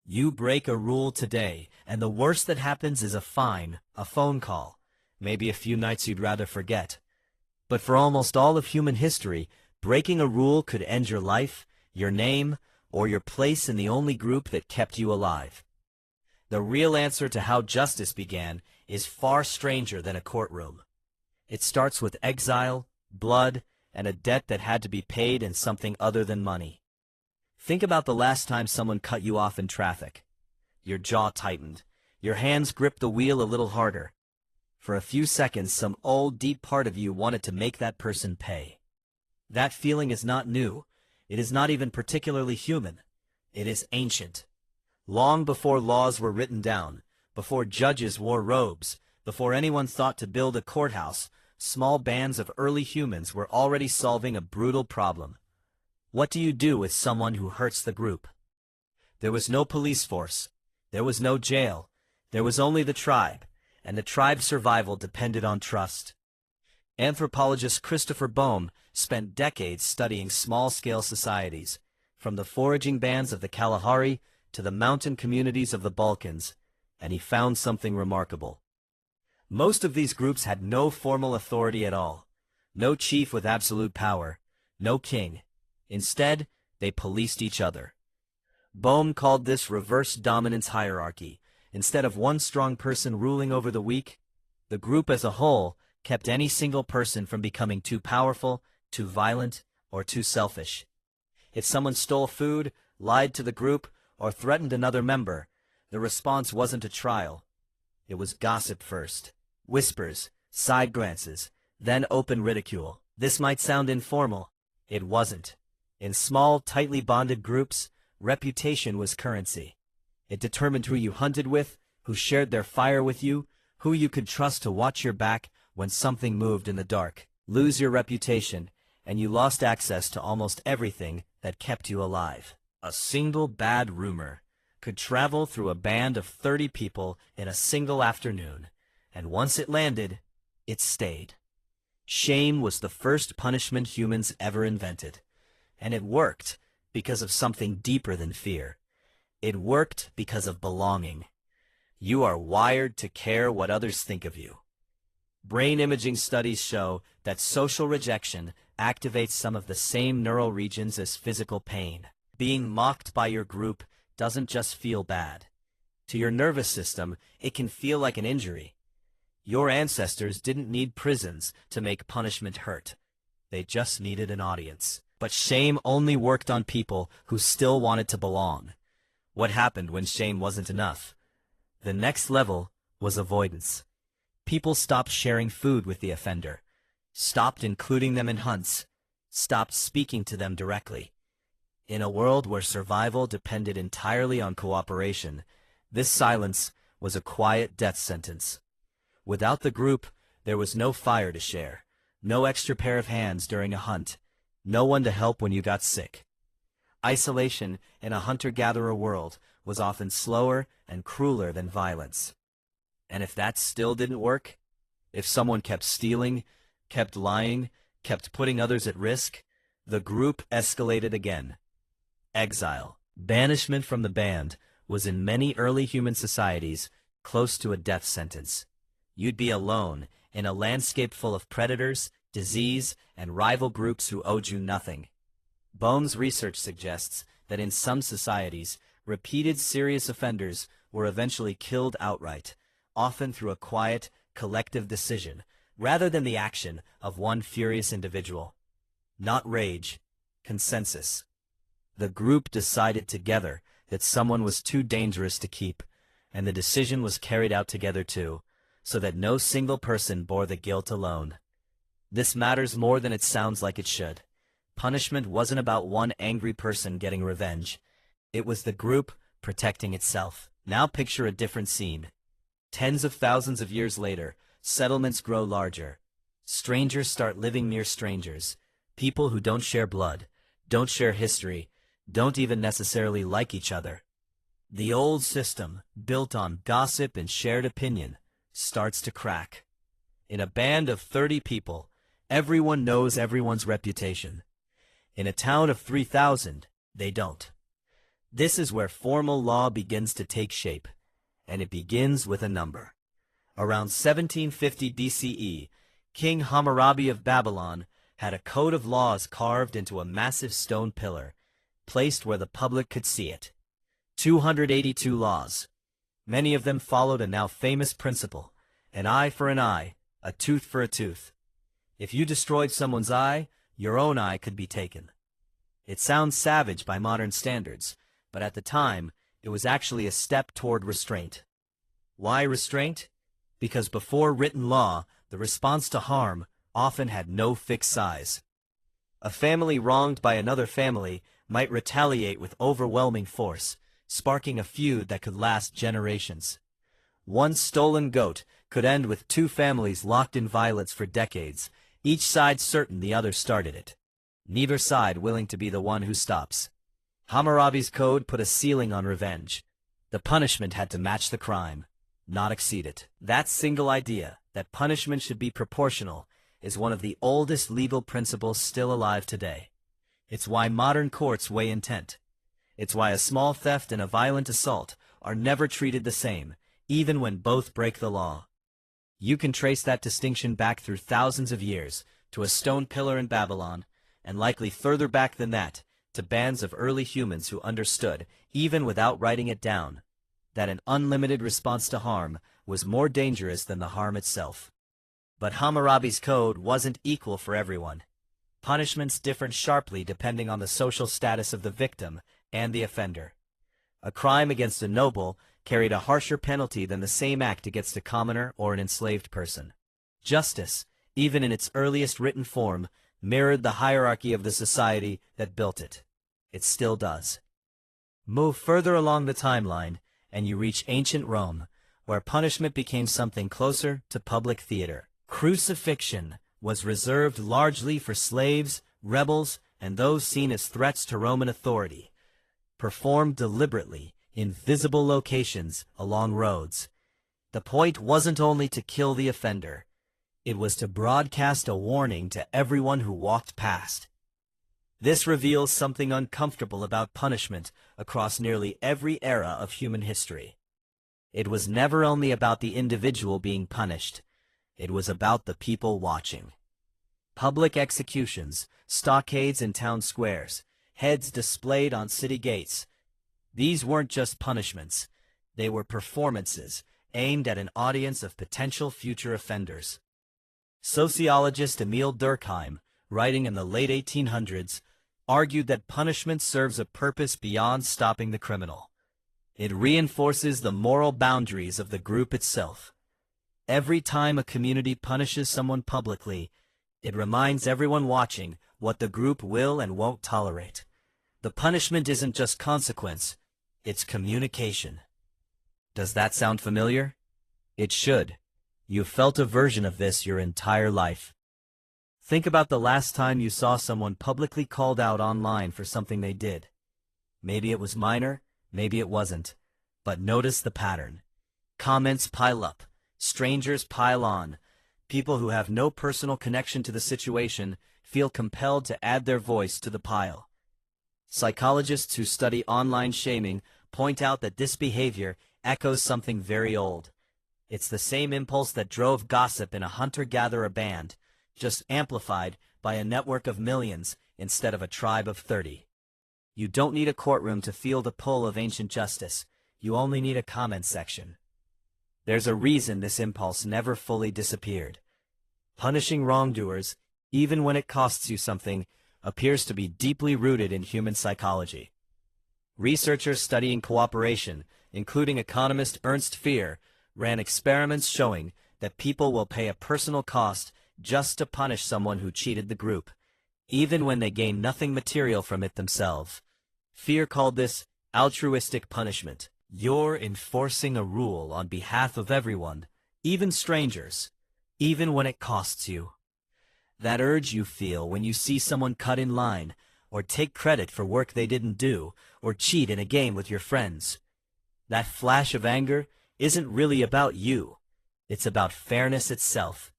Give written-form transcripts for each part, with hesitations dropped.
You break a rule today, and the worst that happens is a fine, a phone call, maybe a few nights you'd rather forget. But for almost all of human history, breaking a rule could end your life, your name, or your place in the only group that kept you alive. The real answer to how justice began is far stranger than a courtroom. It starts with exile, blood, and a debt that had to be paid in something other than money. Think about the last time someone cut you off in traffic. Your jaw tightened. Your hands gripped the wheel a little harder. For a few seconds, some old, deep part of you wanted to make that person pay. That feeling is not new. It is not even particularly human. It is ancient. Long before laws were written down, before judges wore robes, before anyone thought to build a courthouse, small bands of early humans were already solving a brutal problem. What do you do with someone who hurts the group? There was no police force. There was no jail. There was only the tribe, and the tribe's survival depended on trust. Anthropologist Christopher Boehm spent decades studying small-scale societies, from the foraging bands of the Kalahari to the mountain communities of the Balkans, and he found something remarkable. Most of these groups had no formal authority at all, no chief with absolute power, no king. Instead, they policed each other. Boehm called this reverse dominance hierarchy. Instead of one strong person ruling over the weak, the group as a whole kept any single person from becoming too powerful, too violent, or too selfish. If someone stole food, lied to the group, or threatened another member, the response wasn't a trial. It was gossip first. Whispers, side glances, then open ridicule. This might sound informal. It wasn't. In small, tightly bonded groups, reputation was currency. It determined who you hunted with, who shared their fire with you, who you could trust to watch your back when something moved in the dark. Lose your reputation, and you lost access to almost everything that kept you alive. A single bad rumor could travel through a band of 30 people in a single afternoon, and once it landed, it stayed. Shame was the first punishment humans ever invented, and it worked because of something deeper than fear. It worked because of belonging. You are wired to care what others think of you. Brain imaging studies show that social rejection activates some of the same neural regions as physical pain. Being mocked by your group doesn't just feel bad. To your nervous system, it can feel like an injury. Your ancestors didn't need prisons to make punishment hurt. They just needed an audience. But shame only worked on people who still wanted to belong. What happened when shame wasn't enough? The next level was avoidance. People stopped sharing food with the offender, stopped including them in hunts, stopped speaking to them directly. In a world where survival depended entirely on cooperation, this silence was a quiet death sentence. Without the group, there was no fire to share, no extra pair of hands during a hunt, no one to help when you got sick. Isolation in a hunter-gatherer world was often slower and crueler than violence. And if that still didn't work, if someone kept stealing, kept lying, kept putting others at risk, the group escalated again. Exile, banishment from the band, was in many early human societies close to a death sentence. You'd be alone in a landscape full of predators, disease, and rival groups who owed you nothing. Boehm's research suggests that in some societies, repeated serious offenders were eventually killed outright, often through a quiet, collective decision, rather than the action of one furious individual. Not rage, consensus. The group decided together that someone was too dangerous to keep, and the decision was carried out together too, so that no single person bore the guilt alone. This matters more than it sounds like it should. Punishment wasn't about one angry person getting revenge. It was the group protecting itself. Now picture a different scene. Tens of thousands of years later, settlements grow larger. Strangers start living near strangers. People who don't share blood, don't share history, don't even necessarily like each other. The old system, built on gossip and shared opinion, starts to crack. In a band of 30 people, everyone knows everyone's reputation. In a town of 3,000, they don't. This is where formal law begins to take shape, and it begins with a number. Around 1750 BCE, King Hammurabi of Babylon had a code of laws carved into a massive stone pillar, placed where the public could see it. 282 laws. Many of them followed a now famous principle: an eye for an eye, a tooth for a tooth. If you destroyed someone's eye, your own eye could be taken. It sounds savage by modern standards, but at the time, it was actually a step toward restraint. Why restraint? Because before written law, the response to harm often had no fixed size. A family wronged by another family might retaliate with overwhelming force, sparking a feud that could last generations. One stolen goat could end with two families locked in violence for decades, each side certain the other started it. Neither side willing to be the one who stops. Hammurabi's code put a ceiling on revenge. The punishment had to match the crime, not exceed it. That single idea, that punishment should be proportional, is one of the oldest legal principles still alive today. It's why modern courts weigh intent. It's why a small theft and a violent assault are never treated the same, even when both break the law. You can trace that distinction back through thousands of years, to a stone pillar in Babylon, and likely further back than that, to bands of early humans who understood, even without writing it down, that an unlimited response to harm was more dangerous than the harm itself. But Hammurabi's code wasn't equal for everyone. Punishments differed sharply depending on the social status of the victim and the offender. A crime against a noble carried a harsher penalty than the same act against a commoner or an enslaved person. Justice, even in its earliest written form, mirrored the hierarchy of the society that built it. It still does. Move further along the timeline, and you reach ancient Rome, where punishment became something closer to public theater. Crucifixion was reserved largely for slaves, rebels, and those seen as threats to Roman authority. Performed deliberately in visible locations along roads. The point wasn't only to kill the offender. It was to broadcast a warning to everyone who walked past. This reveals something uncomfortable about punishment across nearly every era of human history. It was never only about the individual being punished. It was about the people watching. Public executions, stockades in town squares, heads displayed on city gates. These weren't just punishments. They were performances aimed at an audience of potential future offenders. Sociologist Emil Durkheim, writing in the late 1800s, argued that punishment serves a purpose beyond stopping the criminal. It reinforces the moral boundaries of the group itself. Every time a community punishes someone publicly, it reminds everyone watching what the group will and won't tolerate. The punishment isn't just consequence, it's communication. Does that sound familiar? It should. You've felt a version of this your entire life. Think about the last time you saw someone publicly called out online for something they did. Maybe it was minor, maybe it wasn't. But notice the pattern. Comments pile up. Strangers pile on. People who have no personal connection to the situation feel compelled to add their voice to the pile. Psychologists who study online shaming point out that this behavior echoes something very old. It's the same impulse that drove gossip in a hunter-gatherer band, just amplified by a network of millions instead of a tribe of 30. You don't need a courtroom to feel the pull of ancient justice. You only need a comment section. There's a reason this impulse never fully disappeared. Punishing wrongdoers, even when it costs you something, appears to be deeply rooted in human psychology. Researchers studying cooperation, including economist Ernst Fehr, ran experiments showing that people will pay a personal cost just to punish someone who cheated the group, even when they gain nothing material from it themselves. Fehr called this altruistic punishment. You're enforcing a rule on behalf of everyone, even strangers, even when it costs you. That urge you feel when you see someone cut in line, or take credit for work they didn't do, or cheat in a game with your friends. That flash of anger isn't really about you. It's about fairness itself.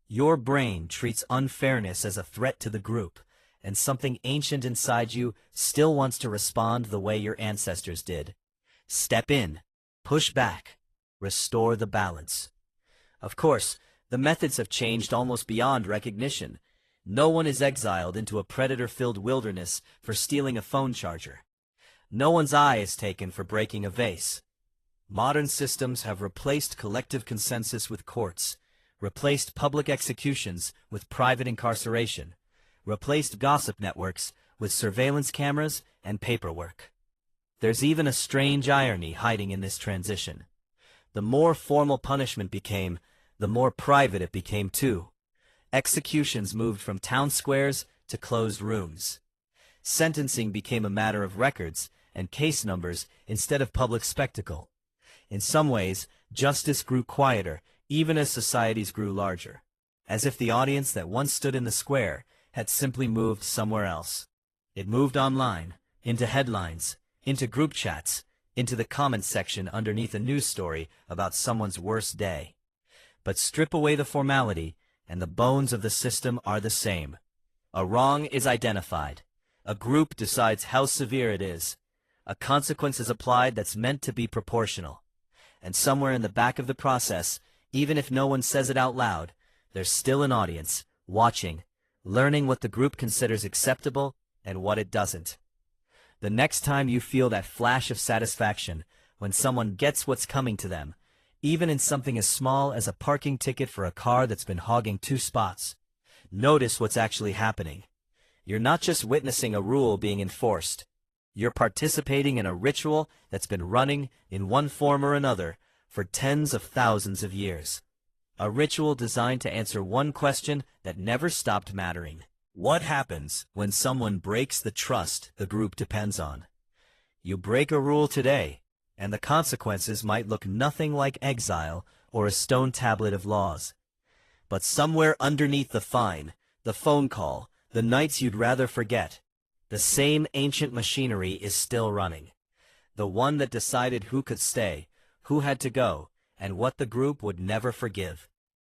Your brain treats unfairness as a threat to the group, and something ancient inside you still wants to respond the way your ancestors did. Step in, push back, restore the balance. Of course, the methods have changed almost beyond recognition. No one is exiled into a predator-filled wilderness for stealing a phone charger. No one's eye is taken for breaking a vase. Modern systems have replaced collective consensus with courts, replaced public executions with private incarceration, replaced gossip networks with surveillance cameras and paperwork. There's even a strange irony hiding in this transition. The more formal punishment became, the more private it became too. Executions moved from town squares to closed rooms. Sentencing became a matter of records and case numbers instead of public spectacle. In some ways, justice grew quieter, even as societies grew larger, as if the audience that once stood in the square had simply moved somewhere else. It moved online, into headlines, into group chats, into the comments section underneath a news story about someone's worst day. But strip away the formality, and the bones of the system are the same. A wrong is identified. A group decides how severe it is. A consequence is applied that's meant to be proportional. And somewhere in the back of the process, even if no one says it out loud, there's still an audience, watching, learning what the group considers acceptable and what it doesn't. The next time you feel that flash of satisfaction when someone gets what's coming to them, even in something as small as a parking ticket for a car that's been hogging 2 spots, notice what's actually happening. You're not just witnessing a rule being enforced. You're participating in a ritual that's been running in one form or another for tens of thousands of years. A ritual designed to answer one question that never stopped mattering. What happens when someone breaks the trust the group depends on? You break a rule today, and the consequences might look nothing like exile or a stone tablet of laws. But somewhere underneath the fine, the phone call, the nights you'd rather forget, the same ancient machinery is still running. The one that decided who could stay, who had to go, and what the group would never forgive.